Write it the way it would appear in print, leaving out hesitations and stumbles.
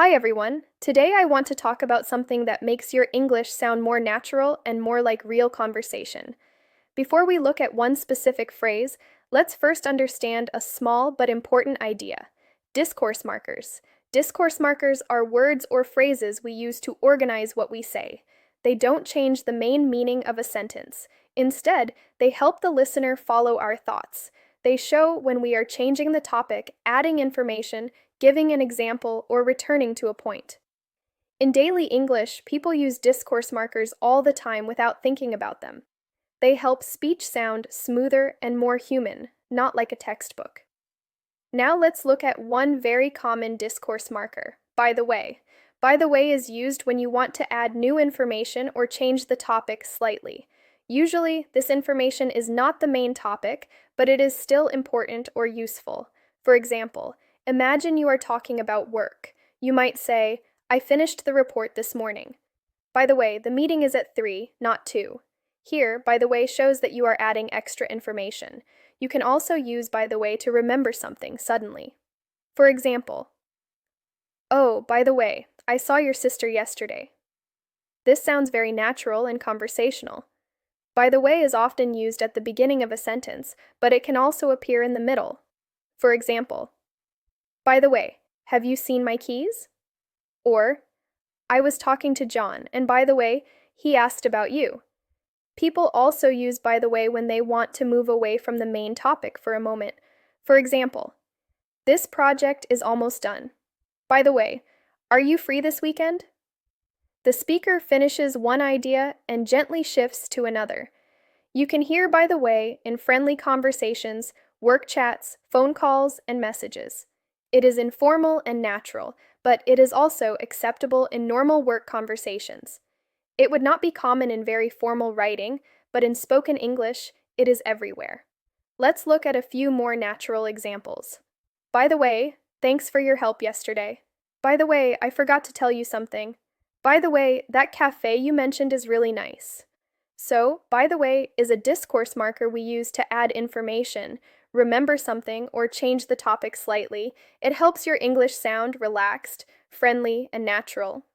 Hi everyone. Today I want to talk about something that makes your English sound more natural and more like real conversation. Before we look at one specific phrase, let's first understand a small but important idea. Discourse markers. Discourse markers are words or phrases we use to organize what we say. They don't change the main meaning of a sentence. Instead, they help the listener follow our thoughts. They show when we are changing the topic, adding information, giving an example, or returning to a point. In daily English, people use discourse markers all the time without thinking about them. They help speech sound smoother and more human, not like a textbook. Now let's look at one very common discourse marker, by the way. By the way is used when you want to add new information or change the topic slightly. Usually, this information is not the main topic, but it is still important or useful. For example, imagine you are talking about work. You might say, I finished the report this morning. By the way, the meeting is at 3, not 2. Here, by the way shows that you are adding extra information. You can also use by the way to remember something suddenly. For example, oh, by the way, I saw your sister yesterday. This sounds very natural and conversational. By the way is often used at the beginning of a sentence, but it can also appear in the middle. For example, by the way, have you seen my keys? Or, I was talking to John, and by the way, he asked about you. People also use by the way when they want to move away from the main topic for a moment. For example, this project is almost done. By the way, are you free this weekend? The speaker finishes one idea and gently shifts to another. You can hear by the way in friendly conversations, work chats, phone calls, and messages. It is informal and natural, but it is also acceptable in normal work conversations. It would not be common in very formal writing, but in spoken English, it is everywhere. Let's look at a few more natural examples. By the way, thanks for your help yesterday. By the way, I forgot to tell you something. By the way, that cafe you mentioned is really nice. So, by the way is a discourse marker we use to add information, remember something, or change the topic slightly. It helps your English sound relaxed, friendly, and natural.